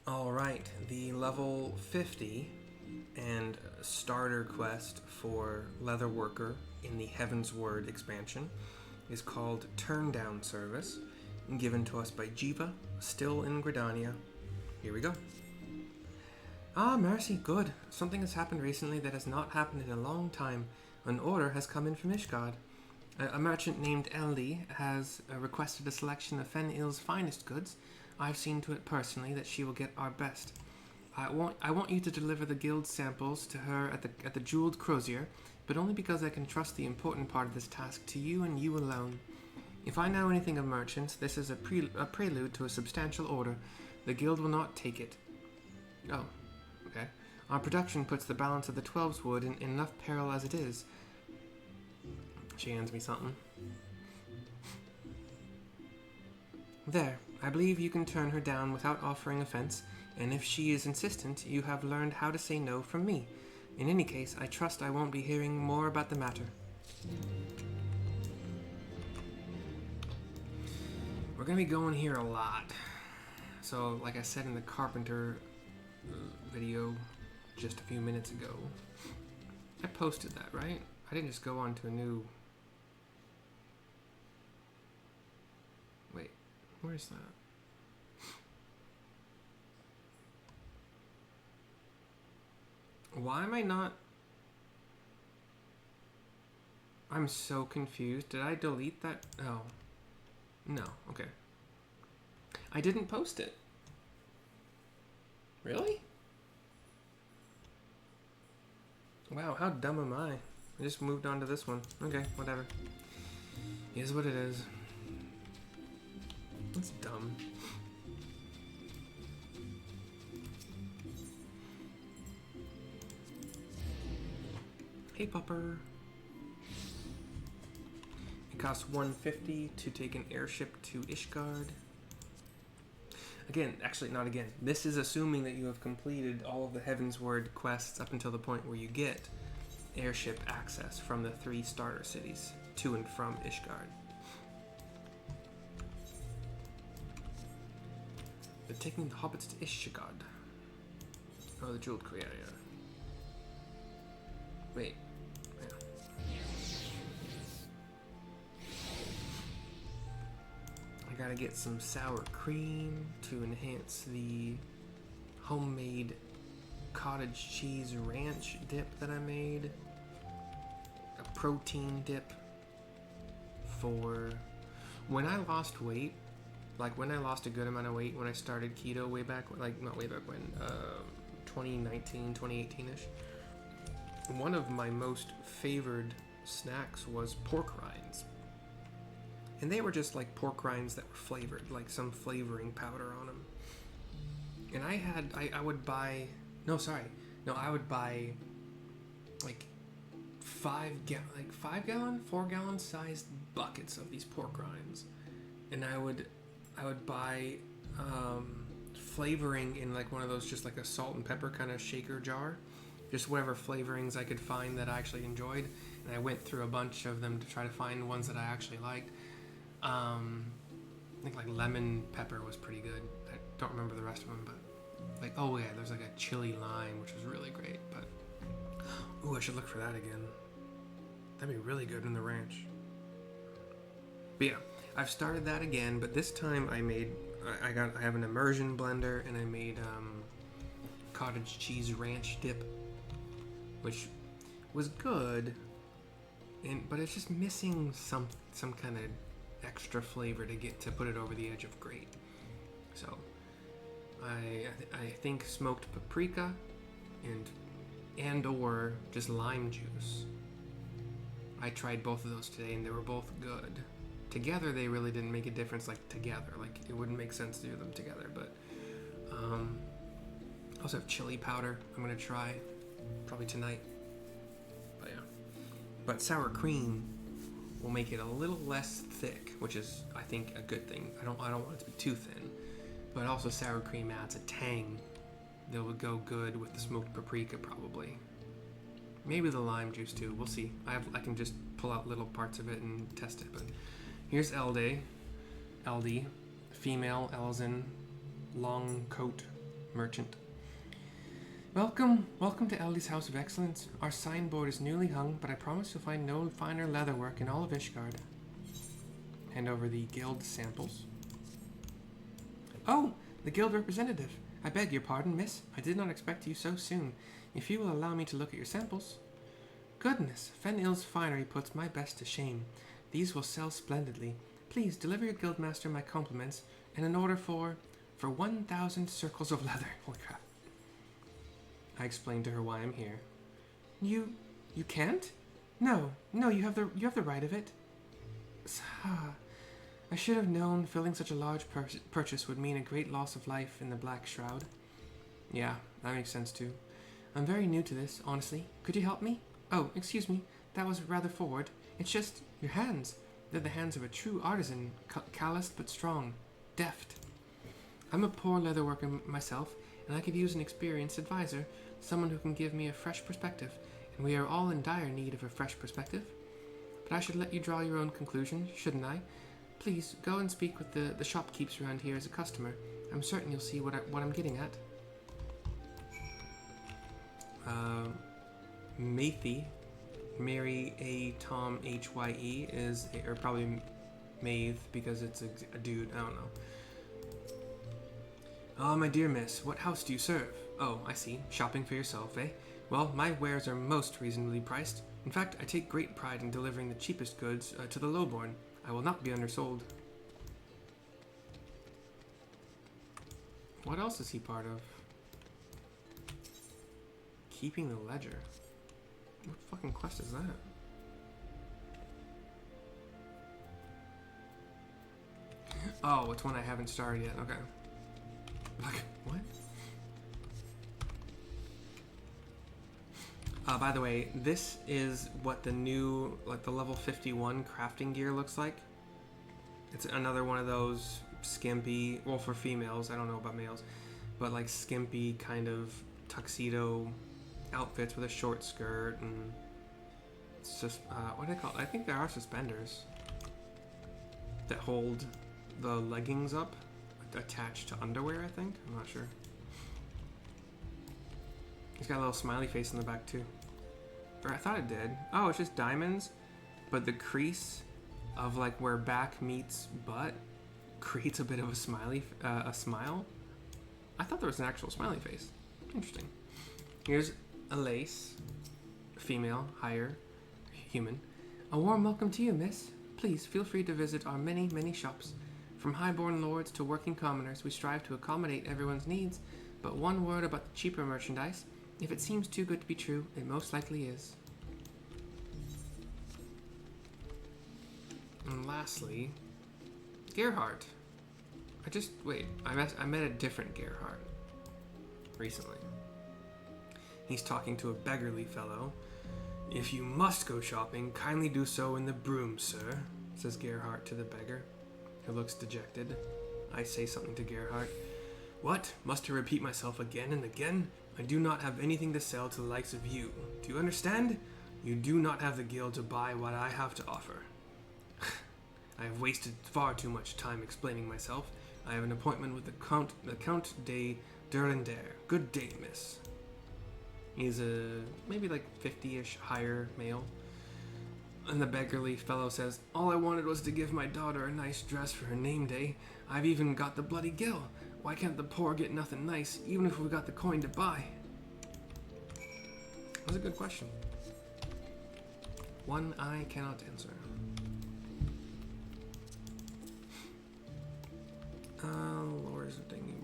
Alright, the level 50 and starter quest for Leather Worker in the Heavensward expansion is called Turndown Service, given to us by Geva, still in Gridania. Here we go. Ah, mercy, good. Something has happened recently that has not happened in a long time. An order has come in from Ishgard. A merchant named LD has requested a selection of Fen-Il's finest goods. I've seen to it personally that she will get our best. I want you to deliver the guild samples to her at the Jeweled Crozier, but only because I can trust the important part of this task to you and you alone. If I know anything of merchants, this is a prelude to a substantial order. The guild will not take it. Oh, okay. Our production puts the balance of the 12's wood in enough peril as it is. She hands me something. There, I believe you can turn her down without offering offense, and if she is insistent, you have learned how to say no from me. In any case, I trust I won't be hearing more about the matter. We're going to be going here a lot. So, like I said in the Carpenter video just a few minutes ago, I posted that, right? I didn't just go on to a new... Wait, where is that? Why am I not... I'm so confused. Did I delete that? Oh. No, okay. I didn't post it. Really? Wow, how dumb am I? I just moved on to this one. Okay, whatever. It is what it is. That's dumb. Hey, Pupper. It costs 150 to take an airship to Ishgard. Again, actually not again. This is assuming that you have completed all of the Heavensward quests up until the point where you get airship access from the 3 starter cities to and from Ishgard. They're taking the hobbits to Ishgard. Oh, the Jeweled Crozier. Wait. I gotta get some sour cream to enhance the homemade cottage cheese ranch dip that I made. A protein dip for when I lost weight. Like when I lost a good amount of weight when I started keto way back, like not way back when, 2019, 2018-ish. One of my most favored snacks was pork rinds. And they were just like pork rinds that were flavored, like some flavoring powder on them. And I would buy, I would buy like 4 gallon sized buckets of these pork rinds. And I would buy flavoring in like one of those, just like a salt and pepper kind of shaker jar. Just whatever flavorings I could find that I actually enjoyed. And I went through a bunch of them to try to find ones that I actually liked. I think like lemon pepper was pretty good. I don't remember the rest of them, but like, oh yeah, there's like a chili lime, which was really great. But ooh, I should look for that again. That'd be really good in the ranch. But yeah, I've started that again, but this time I have an immersion blender, and I made cottage cheese ranch dip, which was good, but it's just missing some kind of extra flavor to put it over the edge of great. So I think smoked paprika and or just lime juice. I tried both of those today, and they were both good. Together, they really didn't make a difference. Like together, like it wouldn't make sense to do them together. But I also have chili powder. I'm gonna try probably tonight. But yeah, but sour cream will make it a little less thick, which is, I think, a good thing. I don't want it to be too thin, but also sour cream adds a tang that would go good with the smoked paprika probably. Maybe the lime juice too. We'll see. I can just pull out little parts of it and test it. But here's LD, female Elzen, long coat Merchant. Welcome to Eldy's House of Excellence. Our signboard is newly hung, but I promise you'll find no finer leatherwork in all of Ishgard. Hand over the guild samples. Oh, the guild representative. I beg your pardon, miss. I did not expect you so soon. If you will allow me to look at your samples. Goodness, Fen-Il's finery puts my best to shame. These will sell splendidly. Please deliver your guildmaster my compliments and an order for 1,000 circles of leather. Holy crap. I explained to her why I'm here. You can't? No, you have the right of it. I should have known filling such a large purchase would mean a great loss of life in the Black Shroud. Yeah, that makes sense too. I'm very new to this, honestly. Could you help me? Oh, excuse me, that was rather forward. It's just your hands. They're the hands of a true artisan, calloused but strong, deft. I'm a poor leatherworker myself, and I could use an experienced advisor, someone who can give me a fresh perspective, and we are all in dire need of a fresh perspective. But I should let you draw your own conclusion, shouldn't I? Please, go and speak with the shopkeepers around here as a customer. I'm certain you'll see what I'm getting at. Mathy, Mary A. Tom H-Y-E, or probably Maeve because it's a dude, I don't know. Ah, my dear miss, what house do you serve? Oh, I see. Shopping for yourself, eh? Well, my wares are most reasonably priced. In fact, I take great pride in delivering the cheapest goods to the lowborn. I will not be undersold. What else is he part of? Keeping the ledger. What fucking quest is that? Oh, it's one I haven't started yet. Okay. Like, what? By the way, this is what the new, like the level 51 crafting gear looks like. It's another one of those skimpy, well for females, I don't know about males, but like skimpy kind of tuxedo outfits with a short skirt and it's just, what do they call it? I think there are suspenders that hold the leggings up attached to underwear, I think. I'm not sure. He's got a little smiley face in the back too. Or I thought it did. Oh, it's just diamonds, but the crease of like where back meets butt creates a bit of a smiley, a smile. I thought there was an actual smiley face. Interesting. Here's a lace, female, higher, human. A warm welcome to you, miss. Please feel free to visit our many, many shops. From highborn lords to working commoners, we strive to accommodate everyone's needs. But one word about the cheaper merchandise. If it seems too good to be true, it most likely is. And lastly, Gerhardt. I met a different Gerhardt recently. He's talking to a beggarly fellow. If you must go shopping, kindly do so in the broom, sir, says Gerhardt to the beggar, who looks dejected. I say something to Gerhardt. What? Must I repeat myself again and again? I do not have anything to sell to the likes of you. Do you understand? You do not have the guild to buy what I have to offer. I have wasted far too much time explaining myself. I have an appointment with the Count de Durlander. Good day, miss. He's a maybe like 50-ish higher male. And the beggarly fellow says, all I wanted was to give my daughter a nice dress for her name day. I've even got the bloody gill. Why can't the poor get nothing nice, even if we got the coin to buy? That's a good question. One I cannot answer. Lords of Dingy,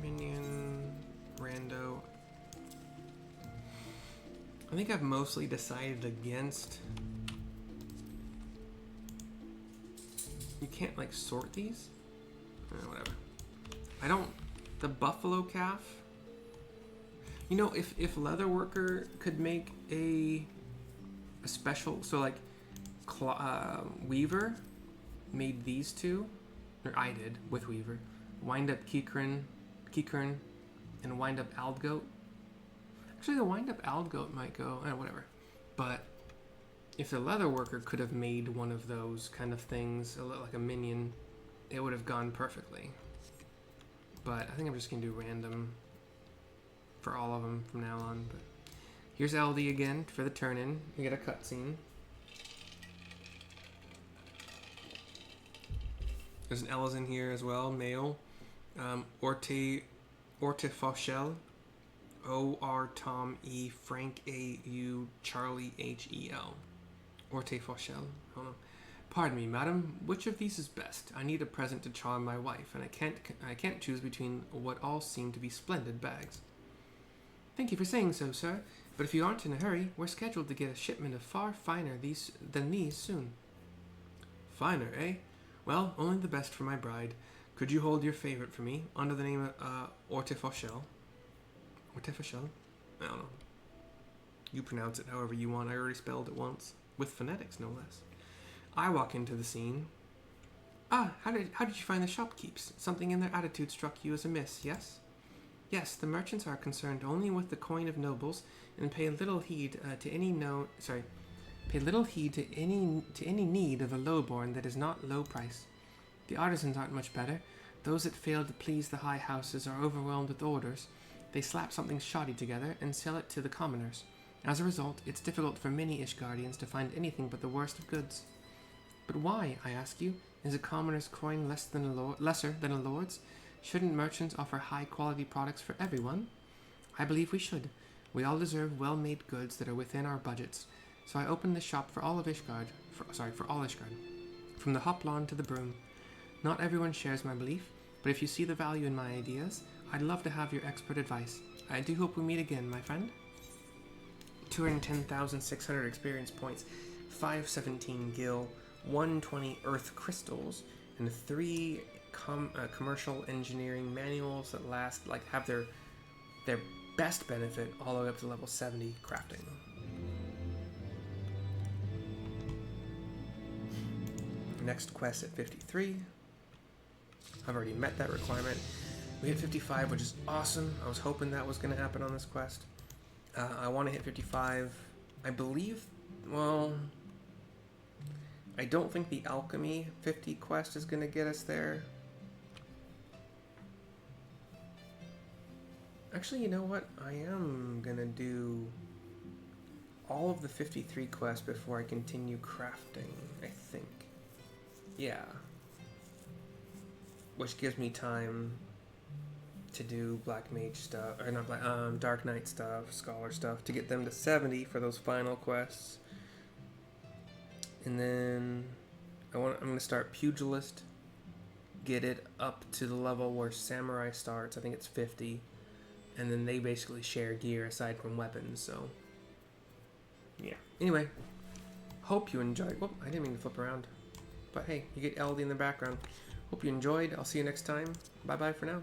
Minion, Rando. I think I've mostly decided against. You can't like sort these? Whatever. I don't. The buffalo calf. You know, if Leatherworker could make a special, so like Weaver made these two, or I did with Weaver, wind up Kikern, and wind up Aldgoat. Actually, the wind up Aldgoat might go, whatever. But if the Leatherworker could have made one of those kind of things, like a minion, it would have gone perfectly. but I think I'm just going to do random for all of them from now on. But here's LD again for the turn-in. We get a cutscene. There's an L's in here as well, male. Ortefoshel. O-R Tom E Frank A-U Charlie H-E-L. Ortefoshel. Hold on. Pardon me, madam. Which of these is best? I need a present to charm my wife, and I can't choose between what all seem to be splendid bags. Thank you for saying so, sir. But if you aren't in a hurry, we're scheduled to get a shipment of far finer than these soon. Finer, eh? Well, only the best for my bride. Could you hold your favorite for me under the name of Ortefoshel? Ortefoshel? I don't know. You pronounce it however you want. I already spelled it once. With phonetics, no less. I walk into the scene. Ah, how did you find the shopkeepers? Something in their attitude struck you as amiss, yes? Yes, the merchants are concerned only with the coin of nobles and pay little heed to any need of a lowborn that is not low price. The artisans aren't much better. Those that fail to please the high houses are overwhelmed with orders. They slap something shoddy together and sell it to the commoners. As a result, it's difficult for many Ishgardians to find anything but the worst of goods. But why, I ask you, is a commoner's coin lesser than a lord's? Shouldn't merchants offer high-quality products for everyone? I believe we should. We all deserve well-made goods that are within our budgets. So I opened the shop for all Ishgard. From the hoplawn to the broom. Not everyone shares my belief, but if you see the value in my ideas, I'd love to have your expert advice. I do hope we meet again, my friend. 210,600 experience points, 517 gil, 120 earth crystals, and 3 commercial engineering manuals that have their best benefit all the way up to level 70 crafting. Next quest at 53. I've already met that requirement. We hit 55, which is awesome. I was hoping that was going to happen on this quest. I want to hit 55. I believe, well, I don't think the Alchemy 50 quest is going to get us there. Actually, you know what? I am going to do all of the 53 quests before I continue crafting, I think. Yeah. Which gives me time to do Black Mage stuff, or not Black, Dark Knight stuff, Scholar stuff, to get them to 70 for those final quests. And then I'm going to start Pugilist, get it up to the level where Samurai starts. I think it's 50. And then they basically share gear aside from weapons, so yeah. Anyway, hope you enjoyed. Whoop, I didn't mean to flip around. But hey, you get LD in the background. Hope you enjoyed. I'll see you next time. Bye-bye for now.